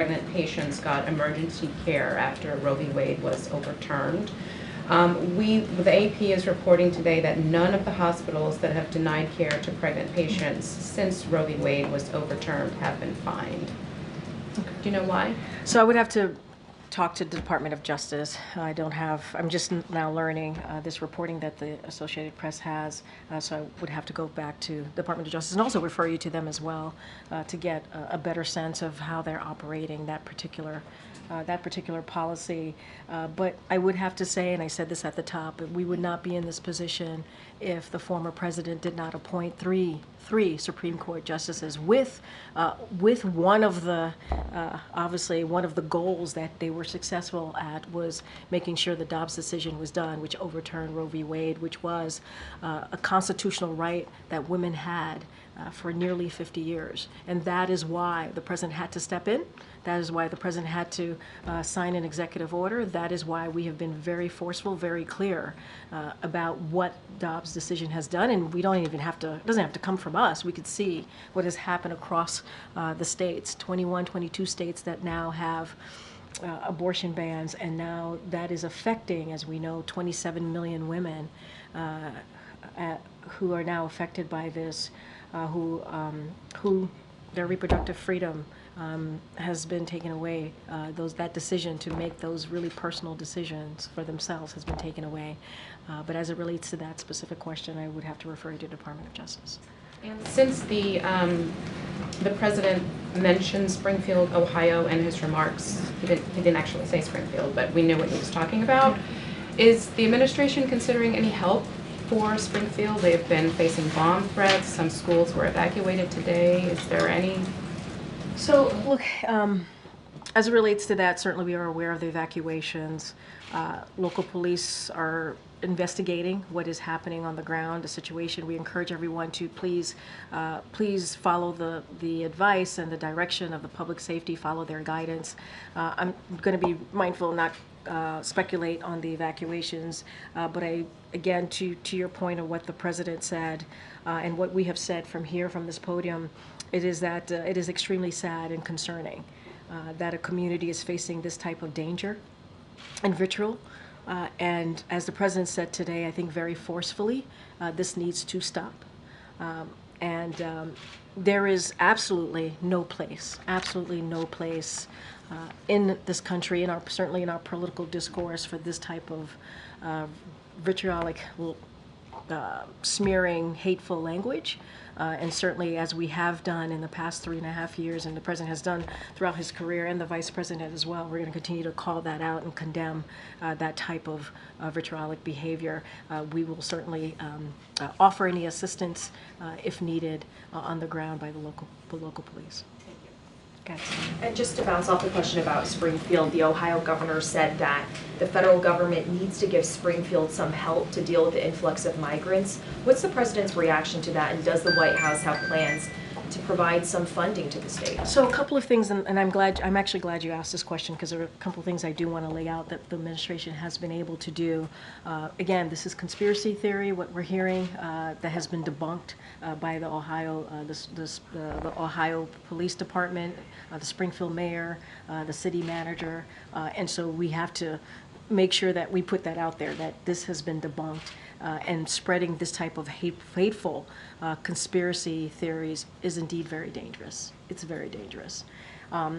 pregnant patients got emergency care after Roe v. Wade was overturned. The AP is reporting today that none of the hospitals that have denied care to pregnant patients since Roe v. Wade was overturned have been fined. Do you know why? So I would have to talk to the Department of Justice. I'm just now learning this reporting that the Associated Press has, so I would have to go back to the Department of Justice and also refer you to them as well to get a better sense of how they're operating that particular policy. But I would have to say, and I said this at the top, we would not be in this position if the former president did not appoint three Supreme Court justices with one of the, obviously, one of the goals that they were successful at was making sure the Dobbs decision was done, which overturned Roe v. Wade, which was a constitutional right that women had for nearly 50 years. And that is why the president had to step in. That is why the president had to sign an executive order. That is why we have been very forceful, very clear about what Dobbs' decision has done. And we don't even have to, it doesn't have to come from us. We could see what has happened across the states, 21, 22 states that now have abortion bans. And now that is affecting, as we know, 27 million women who are now affected by this, who their reproductive freedom has been taken away. That decision to make those really personal decisions for themselves has been taken away. But as it relates to that specific question, I would have to refer you to the Department of Justice. And since the president mentioned Springfield, Ohio, in his remarks, he didn't actually say Springfield, but we knew what he was talking about. Is the administration considering any help for Springfield? They have been facing bomb threats. Some schools were evacuated today. Is there any? So, look, as it relates to that, certainly we are aware of the evacuations. Local police are investigating what is happening on the ground, the situation. We encourage everyone to please follow the advice and the direction of the public safety, follow their guidance. I'm going to be mindful not speculate on the evacuations, but again, to your point of what the president said and what we have said from this podium, it is that it is extremely sad and concerning that a community is facing this type of danger and vitriol. And as the president said today, I think very forcefully, this needs to stop. There is absolutely no place in this country, certainly in our political discourse, for this type of vitriolic, smearing, hateful language. And certainly, as we have done in the past 3.5 years, and the president has done throughout his career, and the vice president as well, we're going to continue to call that out and condemn that type of vitriolic behavior. We will certainly offer any assistance if needed on the ground by the local police. And just to bounce off the question about Springfield, the Ohio governor said that the federal government needs to give Springfield some help to deal with the influx of migrants. What's the president's reaction to that, and does the White House have plans to provide some funding to the state? So a couple of things, and I'm actually glad you asked this question, because there are a couple of things I do want to lay out that the administration has been able to do. Again, this is conspiracy theory, what we're hearing, that has been debunked by the Ohio Police Department, the Springfield mayor, the city manager, and so we have to make sure that we put that out there, that this has been debunked. And spreading this type of hateful conspiracy theories is indeed very dangerous. It's very dangerous.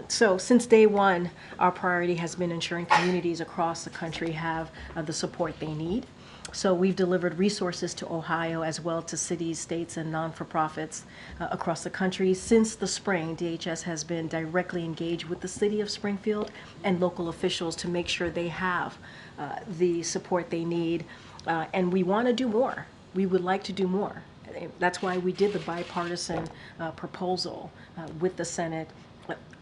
So since day one, our priority has been ensuring communities across the country have the support they need. So we've delivered resources to Ohio as well to cities, states, and non-for-profits across the country. Since the spring, DHS has been directly engaged with the city of Springfield and local officials to make sure they have the support they need. And we want to do more. We would like to do more. That's why we did the bipartisan proposal with the Senate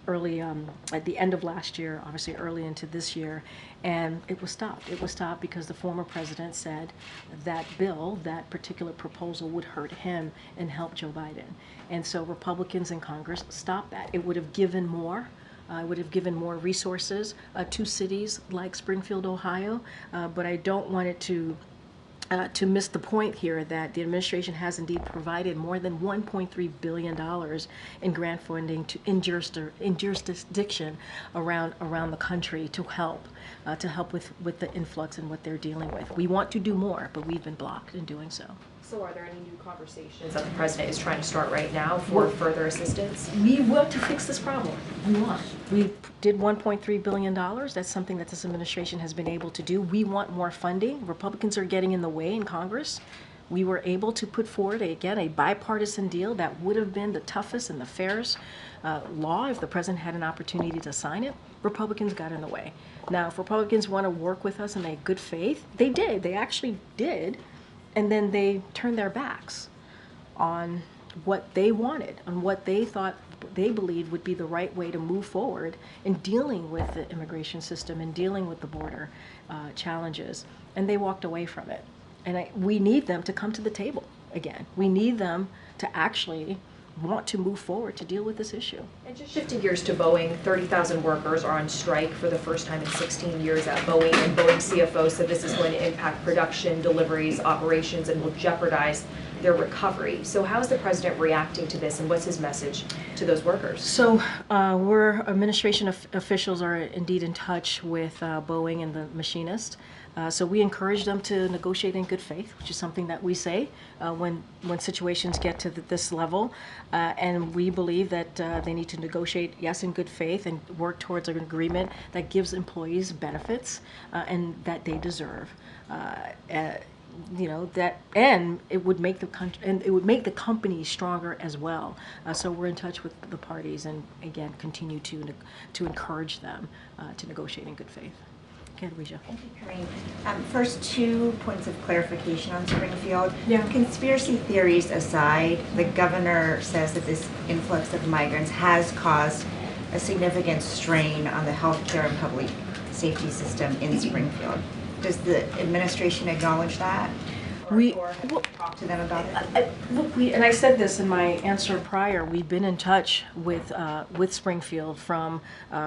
early at the end of last year, obviously early into this year, and it was stopped. It was stopped because the former president said that bill, that particular proposal, would hurt him and help Joe Biden. And so Republicans in Congress stopped that. It would have given more. Would have given more resources to cities like Springfield, Ohio, but I don't want it to to miss the point here that the administration has indeed provided more than $1.3 billion in grant funding in jurisdiction around the country to help with the influx and what they're dealing with. We want to do more, but we've been blocked in doing so. So are there any new conversations that the president is trying to start right now for further assistance? We want to fix this problem. We did $1.3 billion. That's something that this administration has been able to do. We want more funding. Republicans are getting in the way in Congress. We were able to put forward, again, a bipartisan deal that would have been the toughest and the fairest law if the president had an opportunity to sign it. Republicans got in the way. Now, if Republicans want to work with us in a good faith, they did. They actually did. And then they turned their backs on what they wanted, on what they thought they believed would be the right way to move forward in dealing with the immigration system and dealing with the border challenges. And they walked away from it. And we need them to come to the table again. We need them to actually want to move forward to deal with this issue. And just shifting gears to Boeing, 30,000 workers are on strike for the first time in 16 years at Boeing, and Boeing CFO said this is going to impact production, deliveries, operations, and will jeopardize their recovery. So how is the president reacting to this, and what's his message to those workers? So we're administration officials are indeed in touch with Boeing and the machinist. So we encourage them to negotiate in good faith, which is something that we say when situations get to this level. And we believe that they need to negotiate, yes, in good faith and work towards an agreement that gives employees benefits and that they deserve. And it would make the company stronger as well. So we're in touch with the parties and again continue to encourage them to negotiate in good faith. Okay, Regia. Thank you, Karine. First, 2 points of clarification on Springfield. Yeah. Conspiracy theories aside, the governor says that this influx of migrants has caused a significant strain on the healthcare and public safety system in Springfield. Does the administration acknowledge that? Or talk to them about it? Look, and I said this in my answer prior, we've been in touch with Springfield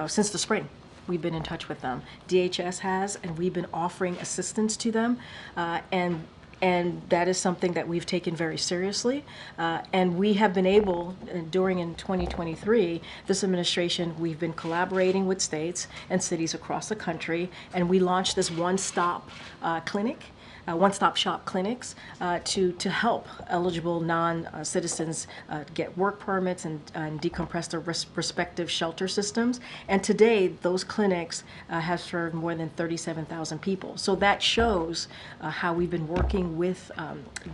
since the spring. We've been in touch with them. DHS has, and we've been offering assistance to them, and that is something that we've taken very seriously. And we have been able, during in 2023, this administration, we've been collaborating with states and cities across the country, and we launched this one-stop one-stop shop clinics to help eligible non-citizens get work permits and decompress their respective shelter systems. And today, those clinics have served more than 37,000 people. So that shows how we've been working with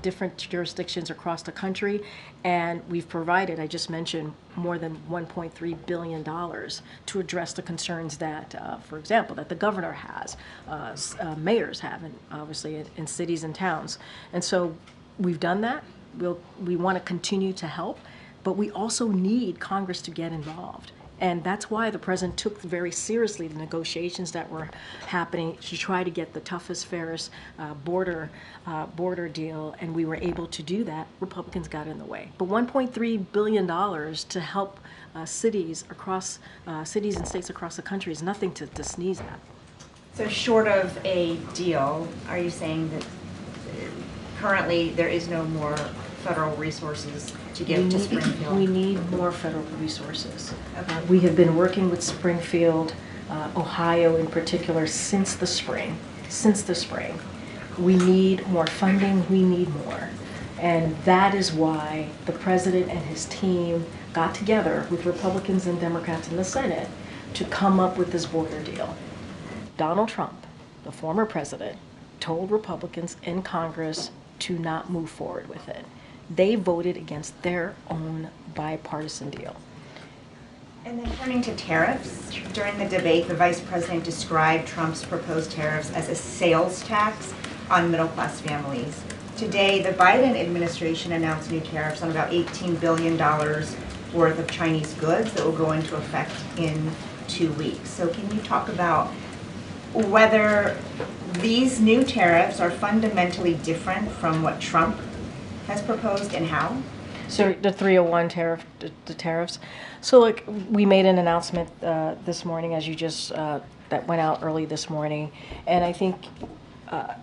different jurisdictions across the country, and we've provided, I just mentioned, more than $1.3 billion to address the concerns that, for example, that the governor has, mayors have, and obviously in cities and towns. And so we've done that. We want to continue to help, but we also need Congress to get involved. And that's why the president took very seriously the negotiations that were happening to try to get the toughest, fairest border deal, and we were able to do that. Republicans got in the way. But $1.3 billion to help cities and states across the country is nothing to sneeze at. So short of a deal, are you saying that currently there is no more federal resources to give to Springfield? We need more federal resources. Okay. We have been working with Springfield, Ohio in particular, since the spring. We need more funding, we need more. And that is why the president and his team got together with Republicans and Democrats in the Senate to come up with this border deal. Donald Trump, the former president, told Republicans in Congress to not move forward with it. They voted against their own bipartisan deal. And then turning to tariffs, during the debate, the vice president described Trump's proposed tariffs as a sales tax on middle-class families. Today, the Biden administration announced new tariffs on about $18 billion worth of Chinese goods that will go into effect in 2 weeks. So can you talk about whether these new tariffs are fundamentally different from what Trump has proposed and how? So the 301 tariff, the tariffs. So like we made an announcement this morning, as you just that went out early this morning, and I think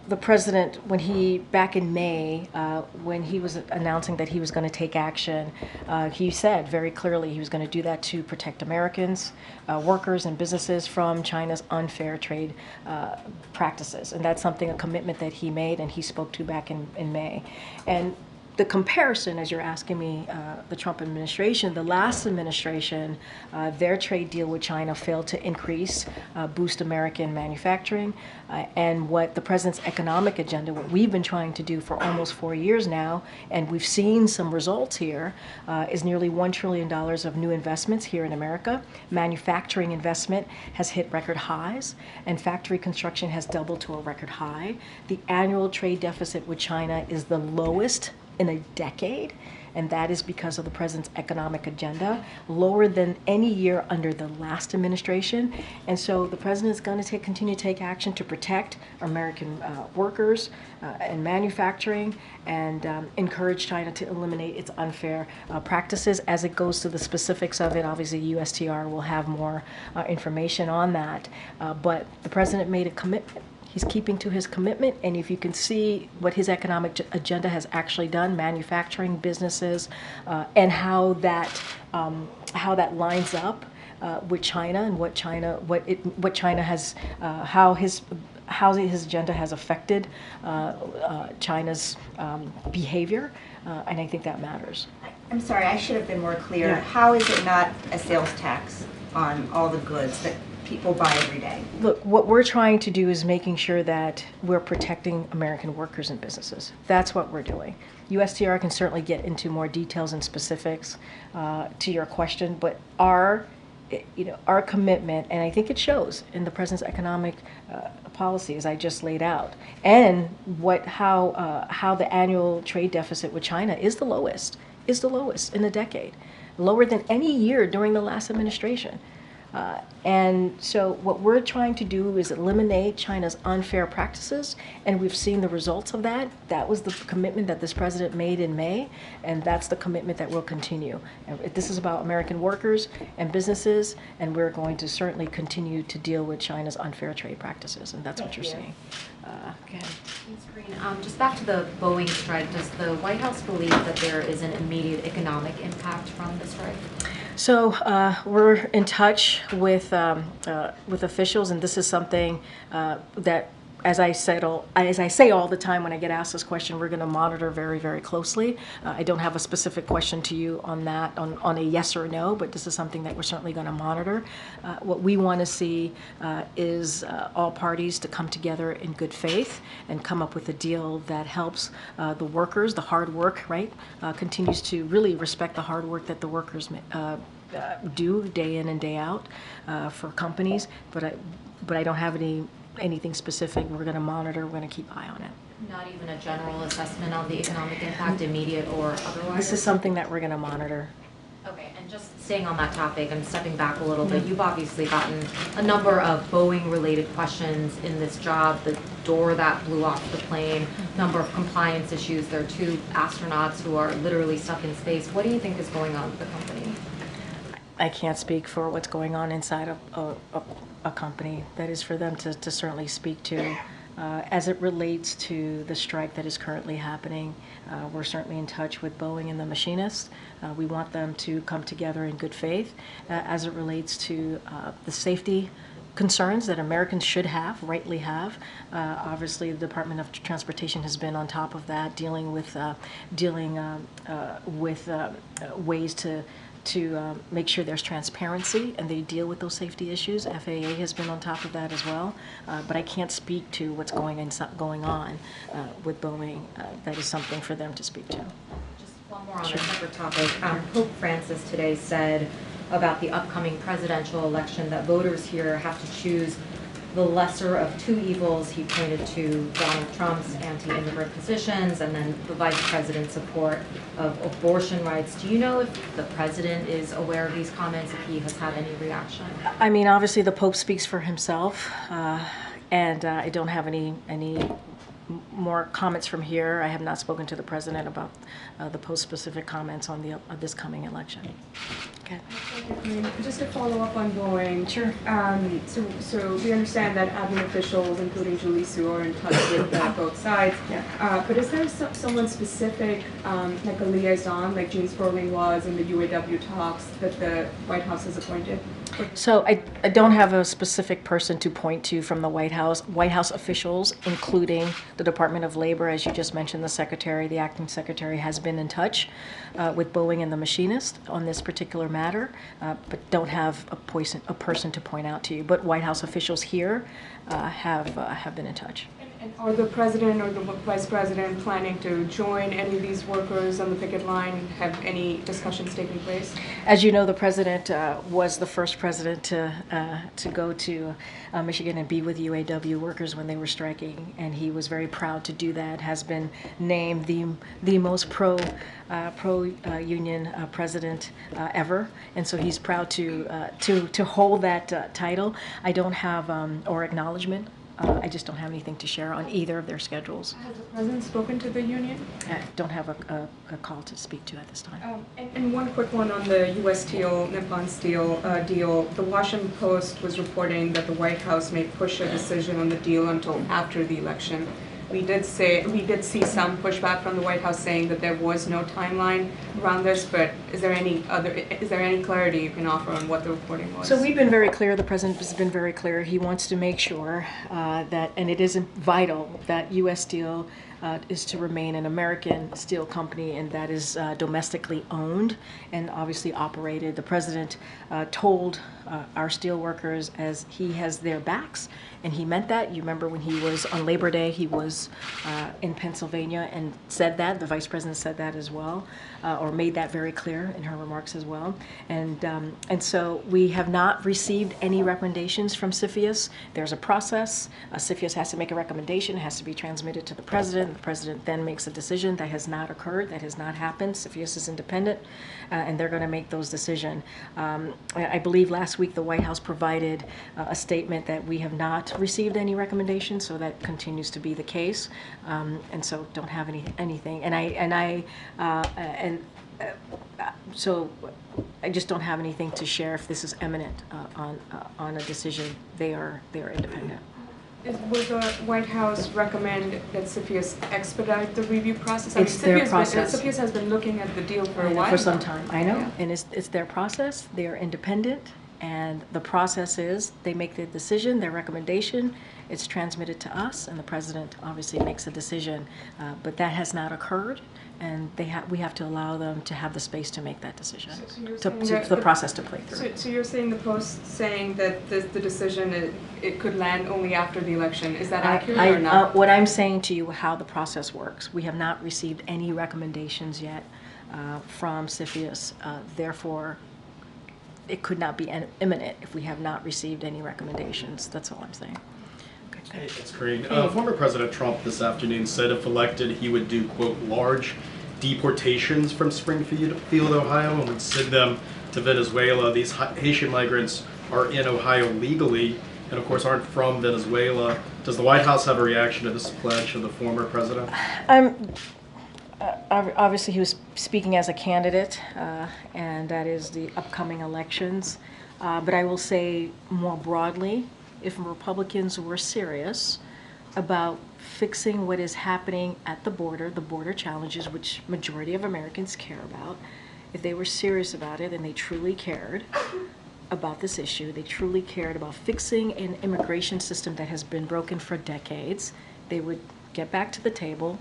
the president, when he, back in May, when he was announcing that he was going to take action, he said very clearly he was going to do that to protect Americans, workers and businesses from China's unfair trade practices. And that's something, a commitment that he made and he spoke to back in May. And the comparison, as you're asking me, the Trump administration, the last administration, their trade deal with China failed to increase, boost American manufacturing, and what the president's economic agenda, what we've been trying to do for almost 4 years now, and we've seen some results here, is nearly $1 trillion of new investments here in America. Manufacturing investment has hit record highs, and factory construction has doubled to a record high. The annual trade deficit with China is the lowest in a decade, and that is because of the president's economic agenda, lower than any year under the last administration. And so the president is going to continue to take action to protect American workers and manufacturing, and encourage China to eliminate its unfair practices. As it goes to the specifics of it, obviously USTR will have more information on that. But the president made a commitment. He's keeping to his commitment, and if you can see what his economic agenda has actually done, manufacturing, businesses, and how that lines up with China and what China has, how his agenda has affected China's behavior, and I think that matters. I'm sorry, I should have been more clear. Yeah. How is it not a sales tax on all the goods that people buy every day? Look, what we're trying to do is making sure that we're protecting American workers and businesses. That's what we're doing. USTR can certainly get into more details and specifics to your question, but our commitment, and I think it shows in the president's economic policy, as I just laid out, and how the annual trade deficit with China is the lowest in a decade, lower than any year during the last administration. And so what we're trying to do is eliminate China's unfair practices, and we've seen the results of that. That was the commitment that this president made in May, and that's the commitment that will continue. And this is about American workers and businesses, and we're going to certainly continue to deal with China's unfair trade practices, and that's what you're seeing. Go ahead. Thanks, Karine. Just back to the Boeing strike, does the White House believe that there is an immediate economic impact from the strike? So we're in touch with officials, and this is something that, as I say all the time when I get asked this question, we're going to monitor very, very closely. I don't have a specific question to you on that, on a yes or no, but this is something that we're certainly going to monitor. What we want to see is all parties to come together in good faith and come up with a deal that helps the workers, the hard work, right? Continues to really respect the hard work that the workers do day in and day out for companies, but I don't have anything specific. We're going to monitor. We're going to keep eye on it. Not even a general assessment on the economic impact, immediate or otherwise? This is something that we're going to monitor. Okay, and just staying on that topic and stepping back a little bit, you've obviously gotten a number of Boeing-related questions in this job, the door that blew off the plane, number of compliance issues. There are 2 astronauts who are literally stuck in space. What do you think is going on with the company? I can't speak for what's going on inside of a company. That is for them to certainly speak to. As it relates to the strike that is currently happening, we're certainly in touch with Boeing and the machinists. We want them to come together in good faith as it relates to the safety concerns that Americans should have, rightly have. Obviously, the Department of Transportation has been on top of that, dealing with ways to make sure there's transparency and they deal with those safety issues. FAA has been on top of that as well, but I can't speak to what's going on with Boeing. That is something for them to speak to. Just one more on a separate topic. Pope Francis today said about the upcoming presidential election that voters here have to choose the lesser of 2 evils. He pointed to Donald Trump's anti-immigrant positions and then the vice president's support of abortion rights. Do you know if the president is aware of these comments, if he has had any reaction? I mean, obviously the Pope speaks for himself, and I don't have any more comments from here. I have not spoken to the president about the post-specific comments on this coming election. Okay. Just to follow up on Boeing. Sure. So we understand that admin officials, including Julie Sue, are in touch with both sides. Yeah. But is there someone specific, like a liaison, like Gene Sperling was in the UAW talks, that the White House has appointed? So I don't have a specific person to point to from the White House. White House officials, including the Department of Labor, as you just mentioned, the secretary, the acting secretary, has been in touch with Boeing and the machinist on this particular matter, but don't have a person to point out to you. But White House officials here have been in touch. And are the president or the vice president planning to join any of these workers on the picket line? Have any discussions taken place? As you know, the president was the first president to go to Michigan and be with UAW workers when they were striking, and he was very proud to do that. Has been named the most pro union president ever, and so he's proud to hold that title. I don't have or acknowledgement. I just don't have anything to share on either of their schedules. Has the president spoken to the union? I don't have a call to speak to at this time. And one quick one on the U.S. Steel, Nippon Steel deal. The Washington Post was reporting that the White House may push a decision on the deal until after the election. We did see some pushback from the White House saying that there was no timeline around this, but is there any clarity you can offer on what the reporting was? So we've been very clear, the president has been very clear, he wants to make sure that, and it is vital, that U.S. Steel is to remain an American steel company, and that is domestically owned and obviously operated. The president told our steel workers as he has their backs, and he meant that. You remember when he was on Labor Day, he was in Pennsylvania and said that. The vice president said that as well, or made that very clear in her remarks as well. And so we have not received any recommendations from CFIUS. There's a process. CFIUS has to make a recommendation, it has to be transmitted to the president. The president then makes a decision. That has not occurred. That has not happened. CFIUS is independent, and they're going to make those decisions. I believe last week the White House provided a statement that we have not received any recommendations, so that continues to be the case, and so don't have anything. So I just don't have anything to share if this is imminent on a decision. They are independent. Will the White House recommend that CFIUS expedite the review process? It's their process. CFIUS has been looking at the deal for a while. For some time, I know. Yeah. And it's their process. They are independent. And the process is they make the decision, their recommendation, it's transmitted to us, and the president obviously makes a decision. But that has not occurred, and we have to allow them to have the space to make that decision, the process to play through. So you're saying the Post saying that the decision, it could land only after the election. Is that accurate or not? What I'm saying to you, how the process works, we have not received any recommendations yet from CFIUS. Therefore, it could not be imminent if we have not received any recommendations. That's all I'm saying. Okay. Hey, it's Karine. Former President Trump this afternoon said if elected, he would do, quote, large deportations from Springfield, Ohio, and would send them to Venezuela. These Haitian migrants are in Ohio legally and, of course, aren't from Venezuela. Does the White House have a reaction to this pledge of the former president? Obviously, he was speaking as a candidate, and that is the upcoming elections. But I will say more broadly, if Republicans were serious about fixing what is happening at the border challenges, which majority of Americans care about, if they were serious about it and they truly cared about this issue, they truly cared about fixing an immigration system that has been broken for decades, they would get back to the table.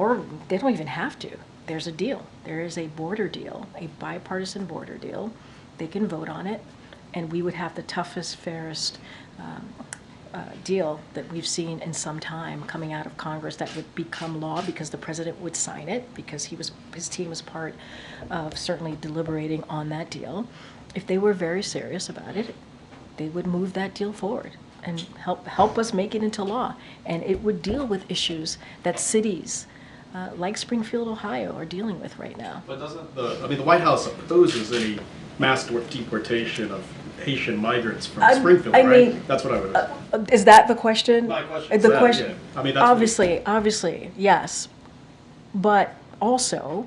Or they don't even have to. There's a deal. There is a border deal, a bipartisan border deal. They can vote on it, and we would have the toughest, fairest deal that we've seen in some time coming out of Congress that would become law because the president would sign it because his team was part of certainly deliberating on that deal. If they were very serious about it, they would move that deal forward and help us make it into law. And it would deal with issues that cities like Springfield, Ohio, are dealing with right now. But doesn't the White House opposes any mass deportation of Haitian migrants from I Springfield, right? mean, That's what I would. Is that the question? My question is The that, question, yeah. I mean, that's obviously, yes. But also,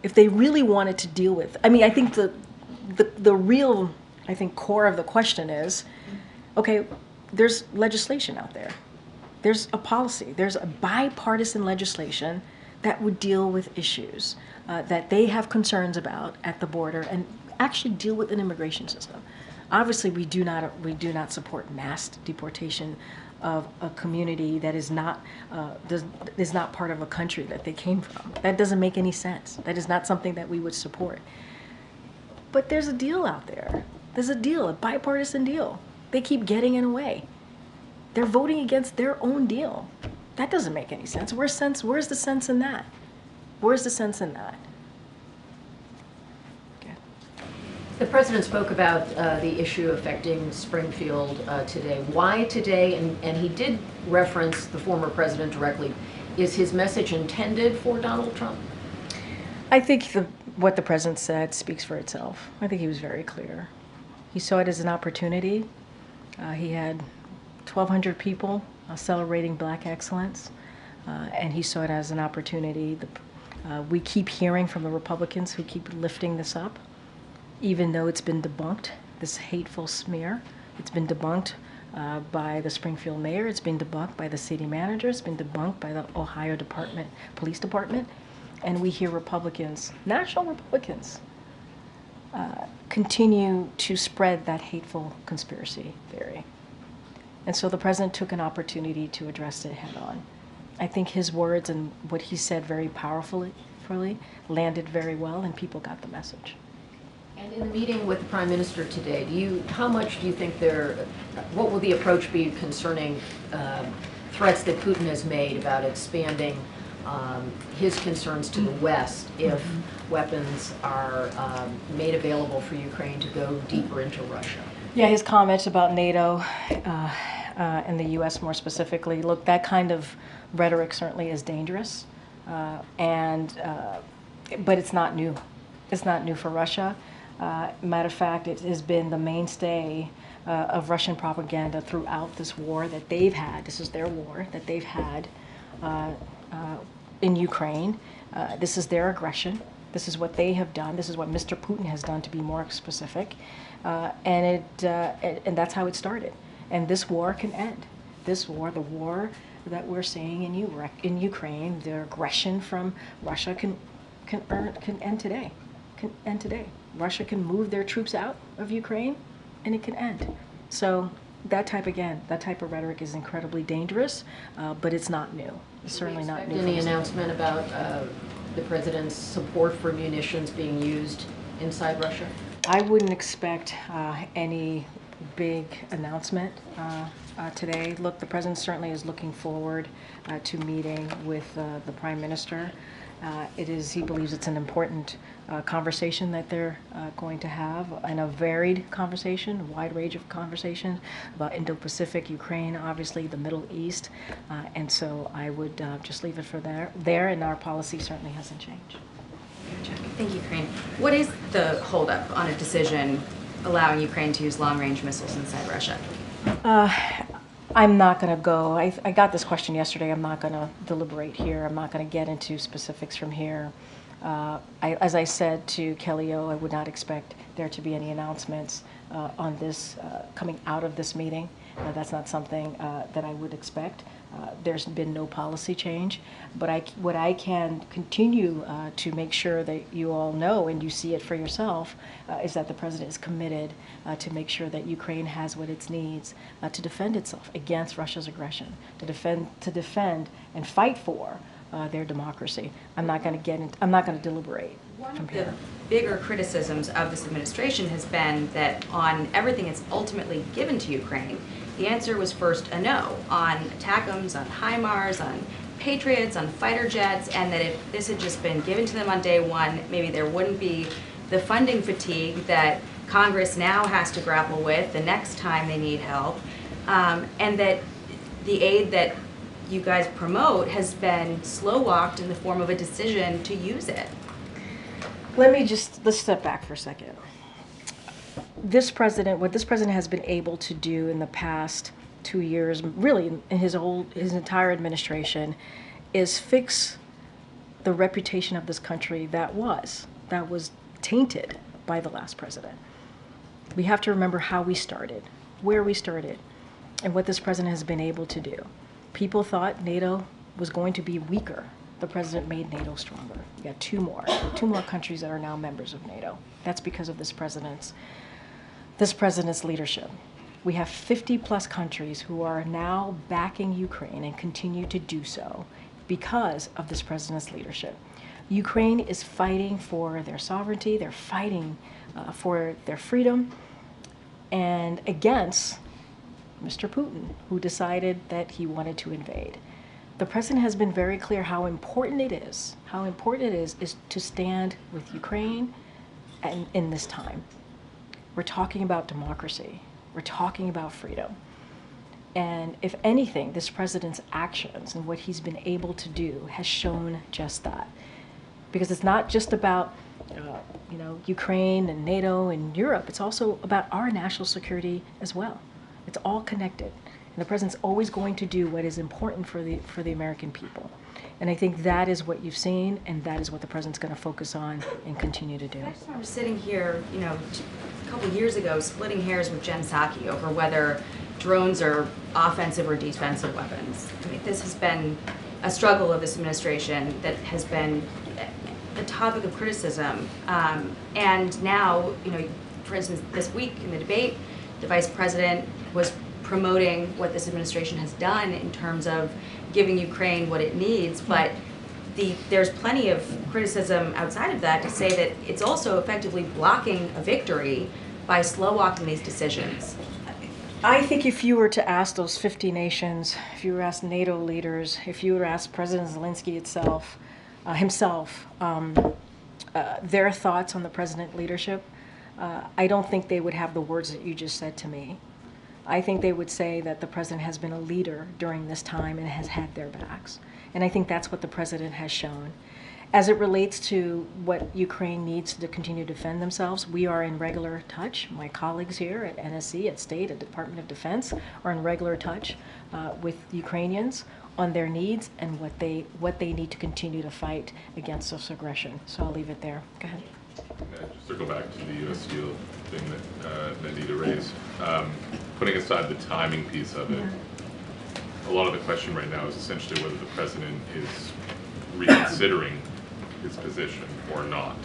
if they really wanted to deal with, I mean, I think the real, I think, core of the question is, okay, there's legislation out there. There's a policy. There's a bipartisan legislation that would deal with issues that they have concerns about at the border and actually deal with an immigration system. Obviously, we do not support mass deportation of a community that is not part of a country that they came from. That doesn't make any sense. That is not something that we would support. But there's a deal out there. There's a deal, a bipartisan deal. They keep getting in the way. They're voting against their own deal. That doesn't make any sense. Where's the sense in that? Where's the sense in that? The president spoke about the issue affecting Springfield today. Why today? And he did reference the former president directly. Is his message intended for Donald Trump? I think what the president said speaks for itself. I think he was very clear. He saw it as an opportunity. He had 1,200 people celebrating Black excellence, and he saw it as an opportunity. We keep hearing from the Republicans who keep lifting this up, even though it's been debunked, this hateful smear. It's been debunked by the Springfield mayor. It's been debunked by the city manager. It's been debunked by the Ohio Police Department. And we hear Republicans, national Republicans, continue to spread that hateful conspiracy theory. And so the president took an opportunity to address it head on. I think his words and what he said very powerfully landed very well, and people got the message. And in the meeting with the Prime Minister today, how much do you think what will the approach be concerning threats that Putin has made about expanding his concerns to the West if weapons are made available for Ukraine to go deeper into Russia? Yeah, his comments about NATO and the U.S. more specifically. Look, that kind of rhetoric certainly is dangerous, but it's not new. It's not new for Russia. Matter of fact, it has been the mainstay of Russian propaganda throughout this war that they've had. This is their war that they've had in Ukraine. This is their aggression. This is what they have done. This is what Mr. Putin has done, to be more specific. And that's how it started. And this war can end. This war, the war that we're seeing in Ukraine, the aggression from Russia can end today. Can end today. Russia can move their troops out of Ukraine, and it can end. So that type of rhetoric is incredibly dangerous, but it's not new. It's certainly not new. Any announcement about the president's support for munitions being used inside Russia? I wouldn't expect any big announcement today. Look, the president certainly is looking forward to meeting with the Prime Minister. He believes it's an important conversation that they're going to have, and a varied conversation, a wide range of conversations about Indo-Pacific, Ukraine, obviously the Middle East, and so I would just leave it for there, and our policy certainly hasn't changed. Thank you, Karine. What is the holdup on a decision allowing Ukraine to use long-range missiles inside Russia? I'm not going to go. I got this question yesterday. I'm not going to deliberate here. I'm not going to get into specifics from here. As I said to Kelly O, I would not expect there to be any announcements on this coming out of this meeting. That's not something that I would expect. There's been no policy change, but what I can continue to make sure that you all know and you see it for yourself is that the president is committed to make sure that Ukraine has what it needs to defend itself against Russia's aggression, to defend and fight for their democracy. I'm not going to deliberate from here. One of the bigger criticisms of this administration has been that on everything that's ultimately given to Ukraine, the answer was first a no on ATACMS, on HIMARS, on Patriots, on fighter jets, and that if this had just been given to them on day one, maybe there wouldn't be the funding fatigue that Congress now has to grapple with the next time they need help, and that the aid that you guys promote has been slow-walked in the form of a decision to use it. Let's step back for a second. this president, what this president has been able to do in the past 2 years, really in his entire administration, is fix the reputation of this country that was tainted by the last president. We have to remember how we started, where we started, and what this president has been able to do. People thought NATO was going to be weaker. The president made NATO stronger. We got two more countries that are now members of NATO. That's because of this president's leadership. We have 50 plus countries who are now backing Ukraine and continue to do so because of this president's leadership. Ukraine is fighting for their sovereignty, they're fighting for their freedom, and against Mr. Putin, who decided that he wanted to invade. The president has been very clear how important it is to stand with Ukraine and in this time. We're talking about democracy. We're talking about freedom. And if anything, this president's actions and what he's been able to do has shown just that. Because it's not just about Ukraine and NATO and Europe. It's also about our national security as well. It's all connected. And the president's always going to do what is important for the American people. And I think that is what you've seen, and that is what the president's going to focus on and continue to do. I just remember sitting here, a couple years ago, splitting hairs with Jen Psaki over whether drones are offensive or defensive weapons. I mean, this has been a struggle of this administration that has been a topic of criticism. And now, for instance, this week in the debate, the vice president was promoting what this administration has done in terms of giving Ukraine what it needs, but there's plenty of criticism outside of that to say that it's also effectively blocking a victory by slow-walking these decisions. I think if you were to ask those 50 nations, if you were to ask NATO leaders, if you were to ask President Zelensky himself, their thoughts on the president's leadership, I don't think they would have the words that you just said to me. I think they would say that the president has been a leader during this time and has had their backs. And I think that's what the president has shown. As it relates to what Ukraine needs to continue to defend themselves, we are in regular touch. My colleagues here at NSC, at State, at Department of Defense are in regular touch with Ukrainians on their needs and what they need to continue to fight against this aggression. So I'll leave it there. Go ahead. Just to go back to the U.S. Steel thing that Anita raised, putting aside the timing piece of it, a lot of the question right now is essentially whether the president is reconsidering his position or not,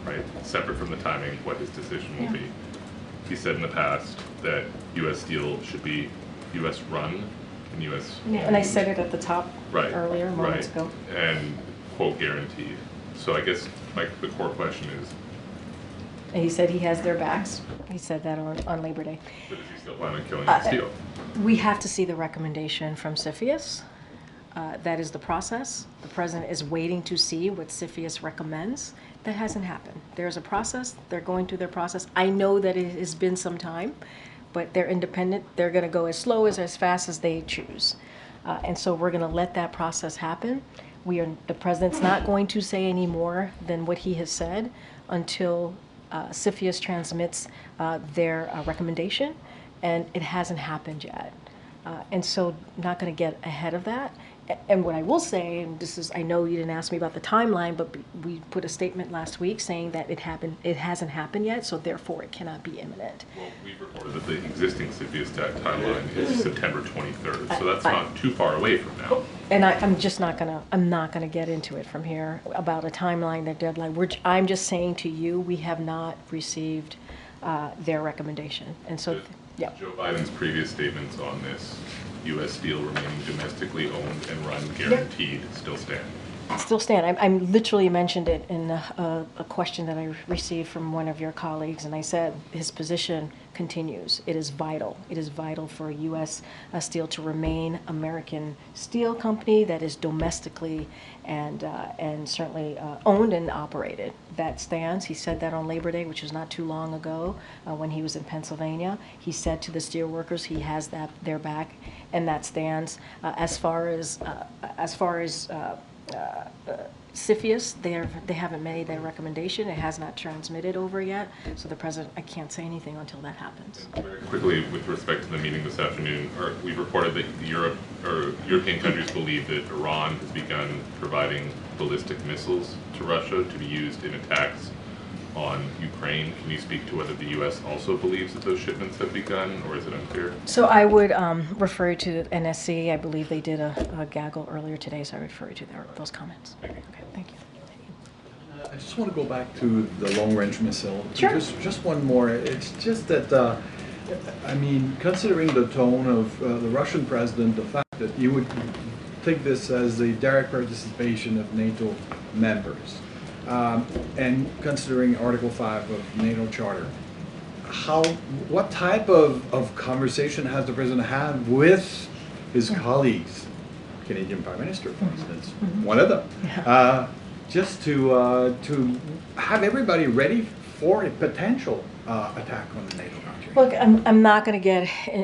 right? Separate from the timing, what his decision will be. He said in the past that U.S. Steel should be U.S. run and U.S. owned. And I said it at the top earlier, moments ago. And quote guaranteed. So I guess the core question is, And he said he has their backs. He said that on Labor Day. but is he still planning on killing the steel? We have to see the recommendation from CFIUS. That is the process. The president is waiting to see what CFIUS recommends. That hasn't happened. There's a process. They're going through their process. I know that it has been some time, but they're independent. They're going to go as slow as fast as they choose. And so we're going to let that process happen. The president's not going to say any more than what he has said until CFIUS transmits their recommendation, and it hasn't happened yet. And so not going to get ahead of that. And what I will say, and this is, I know you didn't ask me about the timeline, but we put a statement last week saying that it hasn't happened yet, so therefore it cannot be imminent. Well, we've reported that the existing CFIUS timeline is September 23rd, so that's not too far away from now. And I'm not gonna get into it from here about a timeline, their deadline. I'm just saying to you, we have not received their recommendation, and so. Yeah. Joe Biden's previous statements on this, U.S. Steel remaining domestically owned and run guaranteed, still stand? Still stand. I literally mentioned it in a question that I received from one of your colleagues, and I said his position continues. It is vital. It is vital for U.S. Steel to remain American steel company that is domestically and certainly owned and operated. That stands. He said that on Labor Day, which was not too long ago, when he was in Pennsylvania. He said to the steel workers he has their back, and that stands. As far as CFIUS, they haven't made their recommendation. It has not transmitted over yet. So the president, I can't say anything until that happens. Very quickly, with respect to the meeting this afternoon, we've reported that European countries believe that Iran has begun providing ballistic missiles to Russia to be used in attacks on Ukraine. Can you speak to whether the U.S. also believes that those shipments have begun, or is it unclear? So I would refer to the NSC. I believe they did a gaggle earlier today, so I refer to those comments. Thank you. Okay, thank you. I just want to go back to the long-range missile. Sure. Just one more. It's just that, I mean, considering the tone of the Russian president, the fact that you would take this as a direct participation of NATO members, and considering Article 5 of NATO Charter, what type of conversation has the president had with his colleagues, Canadian Prime Minister, for instance, one of them, just to have everybody ready for a potential attack on the NATO country? Look, I'm not going to get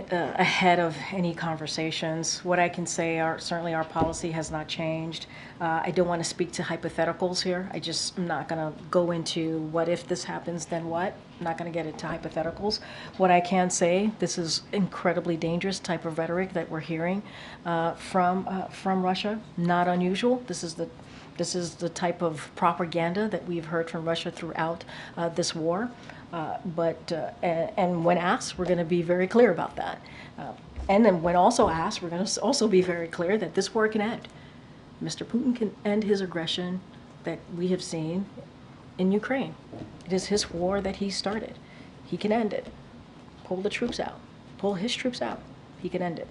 ahead of any conversations. What I can say are certainly our policy has not changed. I don't want to speak to hypotheticals here. I'm not going to go into what if this happens, then what. I'm not going to get into hypotheticals. What I can say, this is incredibly dangerous type of rhetoric that we're hearing from Russia. Not unusual. This is the type of propaganda that we've heard from Russia throughout this war. And when asked, we're going to be very clear about that. And then when also asked, we're going to also be very clear that this war can end. Mr. Putin can end his aggression that we have seen in Ukraine. It is his war that he started. He can end it. Pull the troops out. Pull his troops out. He can end it.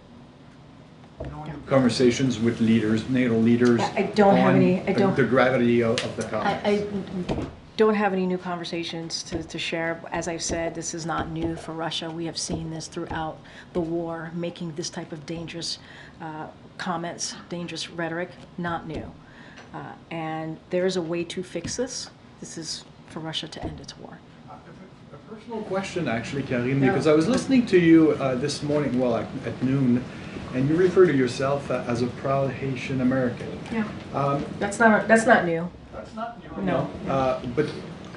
Conversations with leaders, NATO leaders. I don't have any. The gravity of the comments. I don't have any new conversations to share. As I've said, this is not new for Russia. We have seen this throughout the war, making this type of dangerous comments, dangerous rhetoric, not new. And there is a way to fix this. This is for Russia to end its war. A personal question, actually, Karine, because I was listening to you this morning, well, at noon, and you refer to yourself as a proud Haitian American. Yeah. That's not new. That's not new. No. But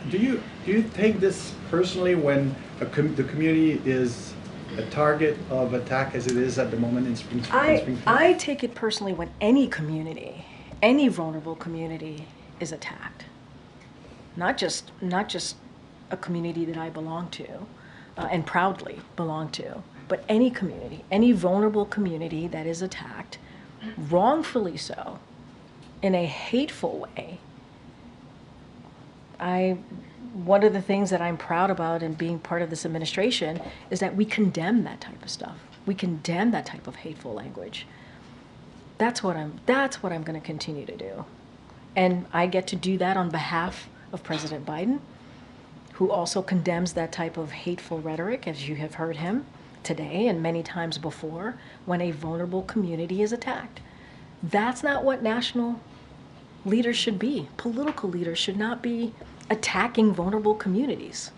do you take this personally when the community is a target of attack as it is at the moment in Springfield? I take it personally when any community, any vulnerable community, is attacked. Not just a community that I belong to, and proudly belong to, but any community, any vulnerable community that is attacked, wrongfully so, in a hateful way. One of the things that I'm proud about in being part of this administration is that we condemn that type of stuff. We condemn that type of hateful language. That's what I'm going to continue to do. And I get to do that on behalf of President Biden, who also condemns that type of hateful rhetoric, as you have heard him today and many times before, when a vulnerable community is attacked. That's not what national leaders should be. Political leaders should not be attacking vulnerable communities.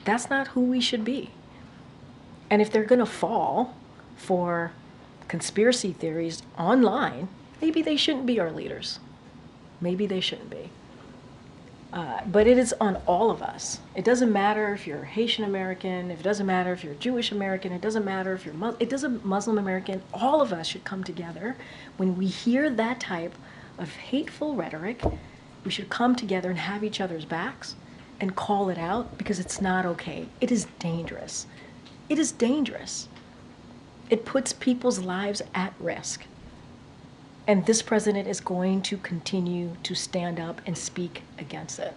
That's not who we should be. And if they're going to fall for conspiracy theories online, maybe they shouldn't be our leaders. Maybe they shouldn't be. But it is on all of us. It doesn't matter if you're Haitian American, it doesn't matter if you're Jewish American, it doesn't matter if you're Muslim American. All of us should come together. When we hear that type of hateful rhetoric, we should come together and have each other's backs and call it out, because it's not okay. It is dangerous. It is dangerous. It puts people's lives at risk. And this president is going to continue to stand up and speak against it.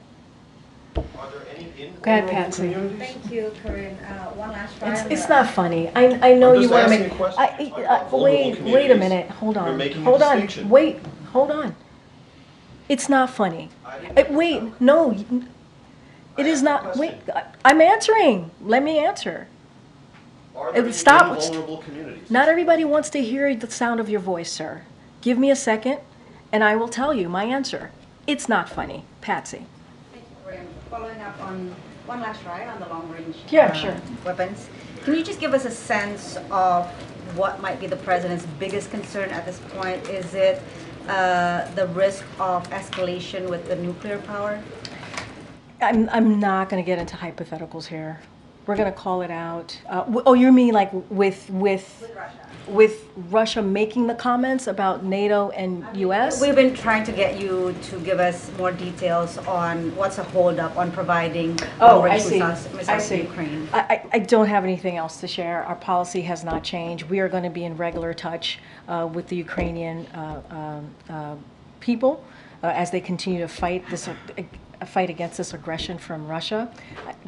Are there any Go ahead, Patsy. Thank you, Karine. One last try. It's not funny. I know you want to make. Wait a minute. Hold on. Hold on. Wait. Hold on. It's not funny. Wait. No. It is not. Wait. I'm answering. Let me answer. Are there Stop. any vulnerable communities? Not everybody wants to hear the sound of your voice, sir. Give me a second, and I will tell you my answer. It's not funny. Patsy. Thank you, Karine. Following up on one last try on the long-range weapons. Can you just give us a sense of what might be the president's biggest concern at this point? Is it the risk of escalation with the nuclear power? I'm not going to get into hypotheticals here. We're going to call it out. Oh, you mean like with Russia making the comments about NATO and U.S.? We've been trying to get you to give us more details on what's a holdup on providing missiles to Ukraine. I don't have anything else to share. Our policy has not changed. We are going to be in regular touch with the Ukrainian people as they continue to fight against this aggression from Russia.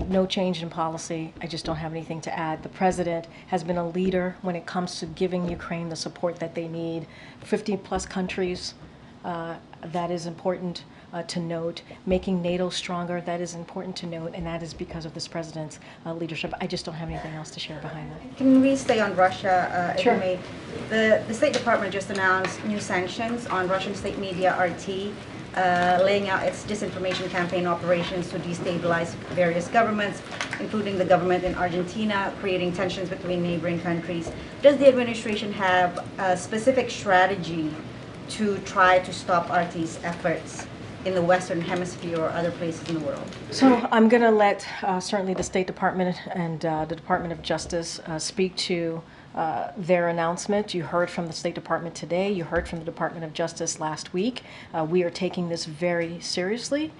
No change in policy. I just don't have anything to add. The president has been a leader when it comes to giving Ukraine the support that they need. 50+ countries, that is important to note. Making NATO stronger, that is important to note, and that is because of this president's leadership. I just don't have anything else to share behind that. Can we stay on Russia, if Sure. you may? The State Department just announced new sanctions on Russian state media RT, laying out its disinformation campaign operations to destabilize various governments, including the government in Argentina, creating tensions between neighboring countries. Does the administration have a specific strategy to try to stop RT's efforts in the Western Hemisphere or other places in the world? So I'm going to let certainly the State Department and the Department of Justice speak to their announcement. You heard from the State Department today. You heard from the Department of Justice last week. We are taking this very seriously.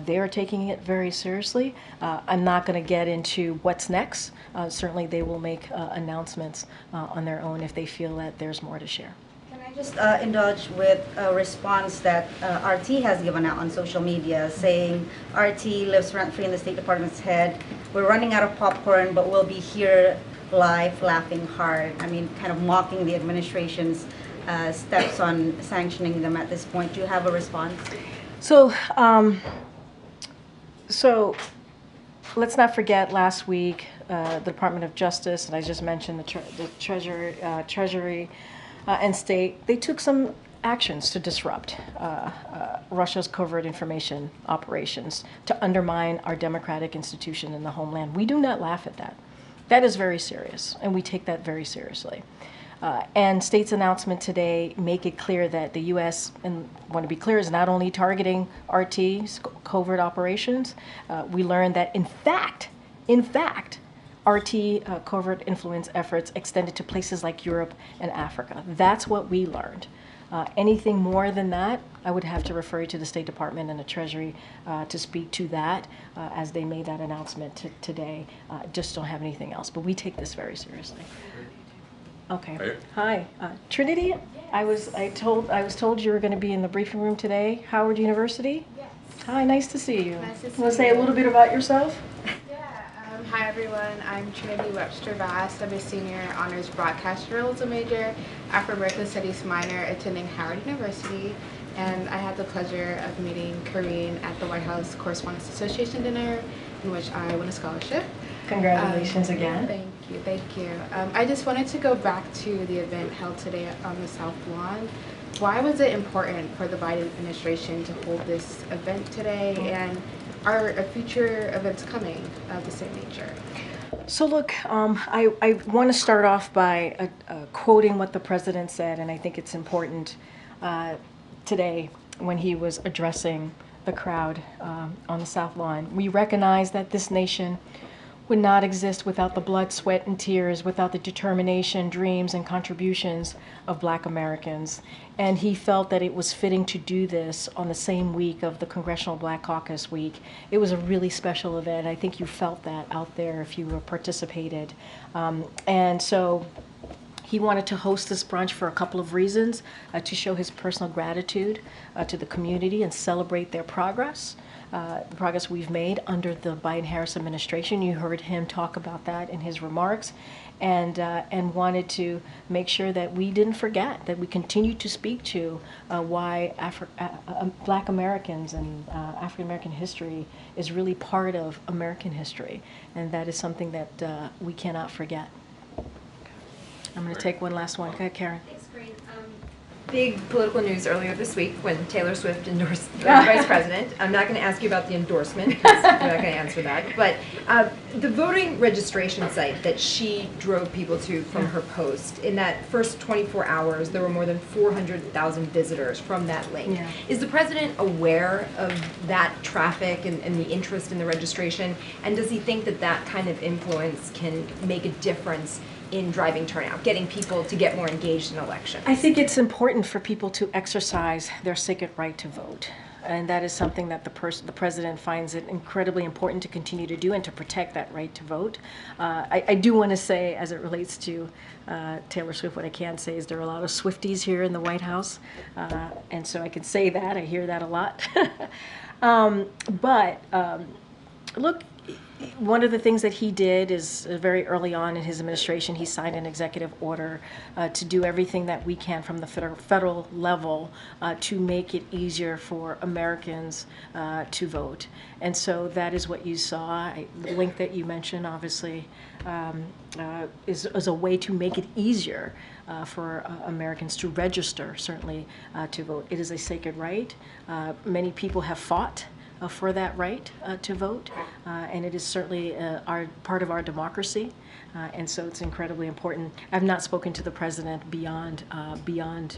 They are taking it very seriously. I'm not going to get into what's next. Certainly they will make announcements on their own if they feel that there's more to share. Can I just indulge with a response that RT has given out on social media, saying RT lives rent-free in the State Department's head. We're running out of popcorn, but we'll be here live, laughing hard. I mean, kind of mocking the administration's steps on sanctioning them at this point. Do you have a response? So, so let's not forget last week, the Department of Justice, and I just mentioned the Treasury and State, they took some actions to disrupt Russia's covert information operations, to undermine our democratic institution in the homeland. We do not laugh at that. That is very serious, and we take that very seriously. And State's announcement today make it clear that the U.S., and I want to be clear, is not only targeting RT's covert operations. We learned that, in fact, RT covert influence efforts extended to places like Europe and Africa. That's what we learned. Anything more than that, I would have to refer you to the State Department and the Treasury to speak to that as they made that announcement today. Just don't have anything else, but we take this very seriously. Okay. Hi, Trinity. I was told you were going to be in the briefing room today. Howard University. Yes. Hi, nice to see you. Nice to see you. Want to say a little bit about yourself? Hi everyone, I'm Trinity Webster Bass. I'm a senior honors broadcast journalism major, Afro-American Studies minor, attending Howard University, and I had the pleasure of meeting Karine at the White House Correspondents Association dinner, in which I won a scholarship. Congratulations again. Thank you. I just wanted to go back to the event held today on the South Lawn. Why was it important for the Biden administration to hold this event today, and are future events coming of the same nature? So look, I want to start off by quoting what the president said, and I think it's important today when he was addressing the crowd on the South Lawn. We recognize that this nation would not exist without the blood, sweat, and tears, without the determination, dreams, and contributions of Black Americans. And he felt that it was fitting to do this on the same week of the Congressional Black Caucus Week. It was a really special event. I think you felt that out there if you participated. And so he wanted to host this brunch for a couple of reasons, to show his personal gratitude to the community and celebrate their progress. The progress we've made under the Biden-Harris administration. You heard him talk about that in his remarks, and wanted to make sure that we didn't forget, that we continue to speak to why Black Americans and African American history is really part of American history, and that is something that we cannot forget. I'm going to take one last one. Go ahead, Karen. Thanks, Karine. big political news earlier this week when Taylor Swift endorsed the vice president. I'm not going to ask you about the endorsement because you're not going to answer that. But the voting registration site that she drove people to from her post, in that first 24 hours, there were more than 400,000 visitors from that link. Yeah. Is the president aware of that traffic and the interest in the registration? And does he think that that kind of influence can make a difference in driving turnout, getting people to get more engaged in elections? I think it's important for people to exercise their sacred right to vote. And that is something that the president finds it incredibly important to continue to do and to protect that right to vote. I do want to say, as it relates to Taylor Swift, what I can say is there are a lot of Swifties here in the White House. And so I can say that. I hear that a lot. Look, one of the things that he did is very early on in his administration, he signed an executive order to do everything that we can from the federal level to make it easier for Americans to vote. And so that is what you saw. The link that you mentioned, obviously, is a way to make it easier for Americans to register, certainly, to vote. It is a sacred right. Many people have fought for that right to vote, and it is certainly part of our democracy, and so it's incredibly important. I've not spoken to the president beyond the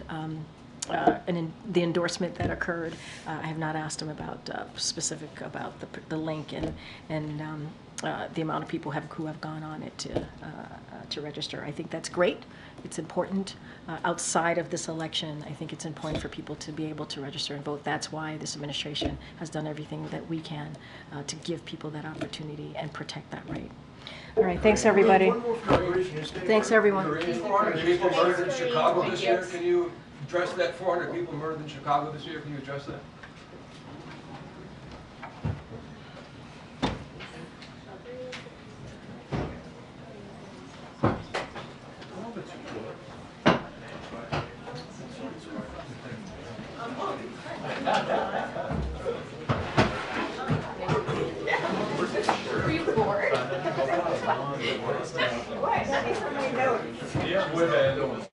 endorsement that occurred. I have not asked him about specific about the link and the amount of people who have gone on it to register. I think that's great. It's important. Outside of this election, I think it's important for people to be able to register and vote. That's why this administration has done everything that we can to give people that opportunity and protect that right. All right, thanks everybody. Thanks everyone. 400 people murdered in Chicago this year. Can you address that? 400 people murdered in Chicago this year. Can you address that? Were you bored? What? That makes my notes. Yeah,